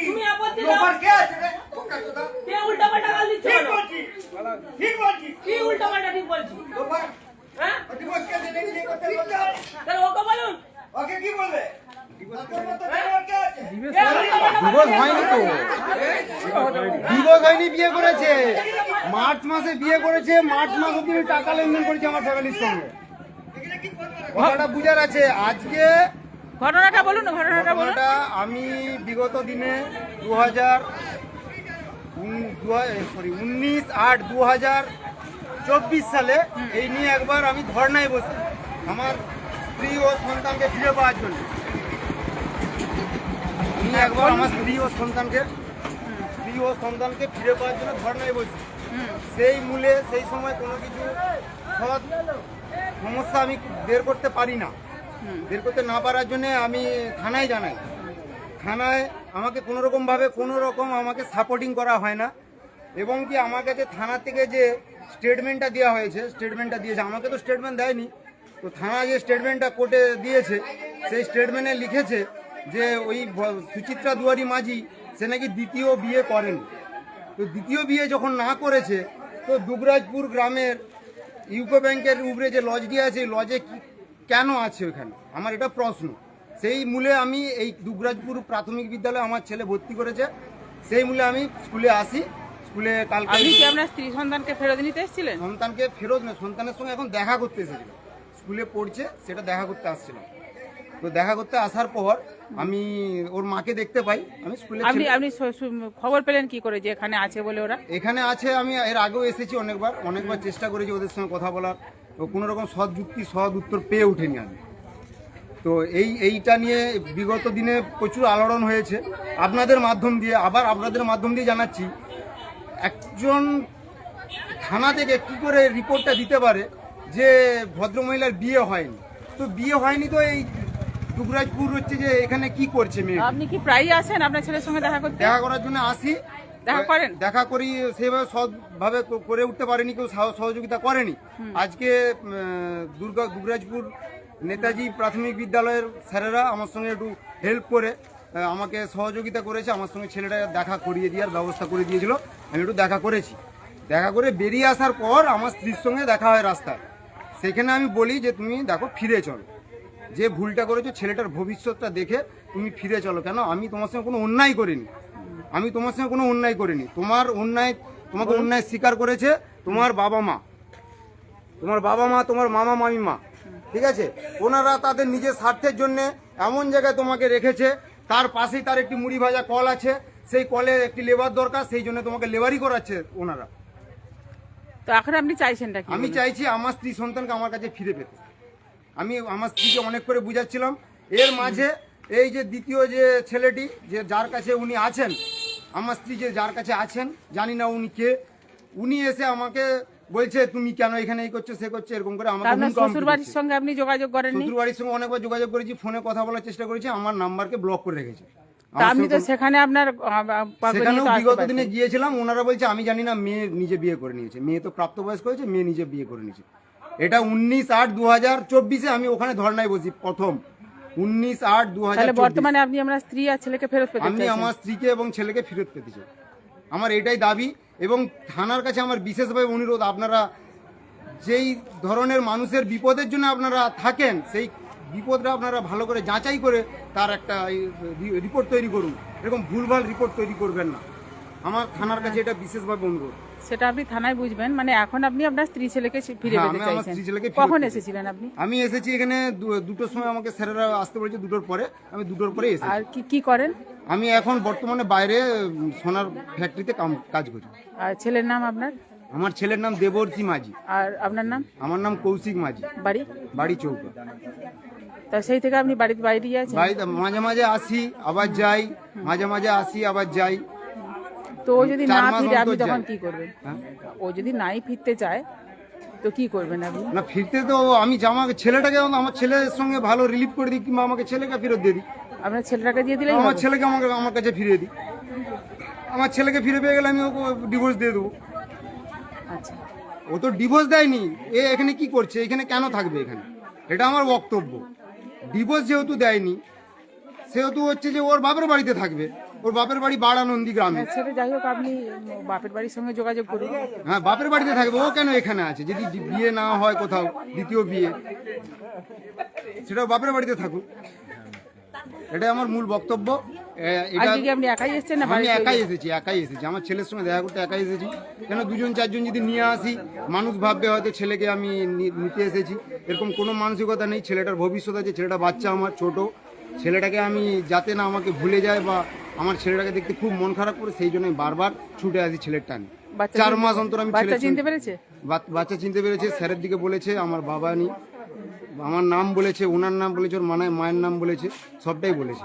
তুমি আপত্তি দাও কে উল্টাপাল্টা গাল দিচ্ছ ঠিক বলছি কি উল্টাপাল্টা ঠিক বলছি হ্যাঁ তাহলে ওকে বলুন ওকে কি বলবে ডিভোর্স হয়নি তো, ডিভোর্স হয়নি, বিয়ে করেছে মার্চ মাসে, বিয়ে করেছে মার্চ মাস অব্দি টাকা লেনদেন করেছে আমার ফ্যামিলির সঙ্গে। কথাটা বুঝার আছে। আজকে ঘটনাটা বলুন, ঘটনাটা বলুন। ঘটনাটা আমি বিগত দিনে 19/8/2024 সালে এই নিয়ে একবার আমি ধর্নায় বসি আমার স্ত্রী ও সন্তানকে ফিরে পাওয়ার জন্য। একবার আমার স্ত্রী ও সন্তানকে ফিরে পাওয়ার জন্য ধর্নায় বসি। সেই মূলে সেই সময় কোনো কিছু সৎ সমস্যা আমি বের করতে পারি না, বের করতে না পারার জন্য আমি থানায় জানাই। থানায় আমাকে কোনো রকম আমাকে সাপোর্টিং করা হয় না, এবং কি আমার কাছে থানা থেকে যে স্টেটমেন্টটা দেওয়া হয়েছে, স্টেটমেন্টটা দিয়েছে, আমাকে তো স্টেটমেন্ট দেয়নি। তো থানা যে স্টেটমেন্টটা কোর্টে দিয়েছে সেই স্টেটমেন্টে লিখেছে যে ওই সুচিত্রা দুয়ারি মাঝি সে নাকি দ্বিতীয় বিয়ে করেন। তো দ্বিতীয় বিয়ে যখন না করেছে তো দুবরাজপুর গ্রামের ইউকো ব্যাংকের উপরে যে লজটি আছে লজে কেন আছে ওখানে, আমার এটা প্রশ্ন। সেই মূলে আমি এই দুবরাজপুর প্রাথমিক বিদ্যালয়ে আমার ছেলে ভর্তি করেছে, সেই মূলে আমি স্কুলে আসি। স্কুলে কালকে আপনি কি আপনার স্ত্রী সন্তানকে ফেরত নিতে এসেছিলেন? সন্তানকে ফেরত না, সন্তানের সঙ্গে এখন দেখা করতে এসেছিল, স্কুলে পড়ছে সেটা দেখা করতে আসছিলাম। তো দেখা করতে আসার পর আমি ওর মাকে দেখতে পাই। আমি স্কুলে আপনি খবর পেলেন কি করে যে এখানে আছে বলে ওরা? এখানে আছে, আমি এর আগেও এসেছি অনেকবার চেষ্টা করেছি ওদের সঙ্গে কথা বলার, কোনো রকম সৎ যুক্তি সৎ উত্তর পেয়ে উঠেনি আমি। তো এইটা নিয়ে বিগত দিনে প্রচুর আলোড়ন হয়েছে আপনাদের মাধ্যম দিয়ে, আবার আপনাদের মাধ্যম দিয়ে জানাচ্ছি একজন থানা থেকে কি করে রিপোর্টটা দিতে পারে যে ভদ্রমহিলার বিয়ে হয়নি। তো বিয়ে হয়নি তো এই দুবরাজপুর হচ্ছে যে এখানে কি করছে মেয়ে? আপনি কি প্রায়ই আসেন আপনার ছেলের সঙ্গে দেখা করতে? দেখা করার জন্য আসি, দেখা করেন? দেখা করি, সেভাবে সৎভাবে করে উঠতে পারেনি, কেউ সহযোগিতা করেনি। আজকে দুবরাজপুর নেতাজি প্রাথমিক বিদ্যালয়ের স্যারেরা আমার সঙ্গে একটু হেল্প করে আমাকে সহযোগিতা করেছে, আমার সঙ্গে ছেলেটা দেখা করিয়ে দেওয়ার ব্যবস্থা করে দিয়েছিল। আমি একটু দেখা করেছি, দেখা করে বেরিয়ে আসার পর আমার স্ত্রীর সঙ্গে দেখা হয় রাস্তায়। সেখানে আমি বলি যে তুমি দেখো ফিরে চলো, যে ভুলটা করেছো ছেলেটার ভবিষ্যৎটা দেখে তুমি ফিরে চলো। কেন আমি তোমার সঙ্গে কোনো অন্যায় করিনি, তোমাকে অন্যায় স্বীকার করেছে তোমার বাবা মা, তোমার মামা মামিমা, ঠিক আছে? ওনারা তাদের নিজের স্বার্থের জন্য এমন জায়গায় তোমাকে রেখেছে, তার পাশেই তার একটি মুড়ি ভাজা কল আছে, সেই কলে একটি লেবার দরকার, সেই জন্য তোমাকে লেবারই করাচ্ছে ওনারা। তো এখন আপনি চাইছেনটা কি? আমি চাইছি আমার স্ত্রী সন্তানকে আমার কাছে ফিরে পেতে। আমি আমার স্ত্রীকে অনেক করে বুঝাচ্ছিলাম, এর মাঝে এই যে দ্বিতীয় যে ছেলেটি যে যার কাছে উনি আছেন, আমার স্ত্রী যে যার কাছে আছেন জানি না উনি কে, উনি এসে আমাকে বলছে তুমি কেন এখানে এই করছো সে করছো, এরকম করে আমাকে আপনার শ্বশুর বাড়ির সঙ্গে আপনি যোগাযোগ করেননি? শ্বশুর বাড়ির সঙ্গে অনেকবার যোগাযোগ করেছি, ফোনে কথা বলার চেষ্টা করেছি, আমার নাম্বারকে ব্লক করে রেখেছে। আপনি তো সেখানে আপনার সেখানেও বিগত দিনে গিয়েছিলাম, ওনারা বলছে আমি জানি না, মেয়ে নিজে বিয়ে করে নিয়েছে, মেয়ে তো প্রাপ্তবয়স্ক হয়েছে, মেয়ে নিজে বিয়ে করে নিয়েছে। এটা 19/8/2024 আমি ওখানে ধর্নায় বসি প্রথম, 19/8/2024। বর্তমানে আপনি আপনার স্ত্রী আর ছেলেকে ফেরত পেতে আমি আমার স্ত্রীকে এবং ছেলেকে ফেরত পেতে চাই, আমার এটাই দাবি। এবং থানার কাছে আমার বিশেষভাবে অনুরোধ, আপনারা যেই ধরনের মানুষের বিপদের জন্য আপনারা থাকেন, সেই বিপদটা আপনারা ভালো করে যাচাই করে তার একটা রিপোর্ট তৈরি করুন, এরকম ভুলভাল রিপোর্ট তৈরি করবেন না। আমার থানার কাছে এটা বিশেষভাবে অনুরোধ। সেটা আপনি থানায় বুঝবেন, মানে এখন আপনি আপনার স্ত্রী ছেলেকে ফিরে পেতে চাইছেন। কখন এসেছিলেন আপনি? আমি এসেছি এখানে 2টোর সময়, আমাকে স্যারেরা আসতে বলেছে 2টোর পরে, আমি 2টোর পরে এসেছি। আর কি করেন? আমি এখন বর্তমানে বাইরে সোনার ফ্যাক্টরিতে কাজ করি। আর ছেলের নাম আপনার? আমার ছেলের নাম দেবর্ষী মাঝি। আর আপনার নাম? আমার নাম কৌশিক মাঝি। বাড়ি চৌকা। তা সেই থেকে আপনি বাড়িতে বাইরে আছেন? বাড়িতে মাঝে মাঝে আসি আবার যাই, আবার যাই। তো ও যদি না ফিরে আপনি তখন কি করবেন? ও যদি নাই ফিরতে চায় তো কি করবেন আপনি? না ফিরতে তো আমি ছেলেটাকে, আমার ছেলের সঙ্গে ভালো রিলিভ করে দিই, কিংবা আমাকে ছেলেকে ফেরত দিয়ে দিই। আপনার ছেলেটাকে দিয়ে দিলে? আমার ছেলেকে আমার কাছে ফিরিয়ে দিই। আমার ছেলেকে ফিরে পেয়ে গেলে আমি ওকে ডিভোর্স দিয়ে দেবো। আচ্ছা, ও তো ডিভোর্স দেয়নি, এখানে কি করছে, এখানে কেন থাকবে এখানে, এটা আমার বক্তব্য। ডিভোর্স যেহেতু দেয়নি, সেহেতু হচ্ছে যে ওর বাপের বাড়িতে থাকবে, ওর বাপের বাড়ি বাড়ানন্দী গ্রামে। সেটা যাই হোক, আপনি বাপের বাড়ির সঙ্গে যোগাযোগ করুন। হ্যাঁ, বাপের বাড়িতে থাকবে, ও কেন এখানে আছে? যদি বিয়ে না হয় কোথাও, দ্বিতীয় বিয়ে, সেটাও বাপের বাড়িতে থাকুক, এটাই আমার মূল বক্তব্য। এটা আজকে কি আপনি একাই এসেছেন না আমি বাড়িতে? একাই এসেছি, আমার ছেলের সঙ্গে দেখা করতে একাই এসেছি। কেন 2জন 4জন যদি নিয়ে আসি, মানুষ ভাববে হয়তো ছেলেকে আমি নিতে এসেছি, এরকম কোনো মানসিকতা নেই। ছেলেটার ভবিষ্যৎ আছে, ছেলেটা বাচ্চা আমার ছোট, ছেলেটাকে আমি যাতে না আমাকে ভুলে যায় বা আমার ছেলেটাকে দেখতে খুব মন খারাপ করে, সেই জন্য আমি বারবার ছুটে আসি ছেলেরটা নিয়ে। 4 মাস অন্তর আমি বাচ্চা চিনতে পেরেছে? বাচ্চা চিনতে পেরেছে, স্যারের দিকে বলেছে, আমার বাবা নি, আমার নাম বলেছে, ওনার নাম বলেছে, ওর মায়ের নাম বলেছে, সবটাই বলেছে।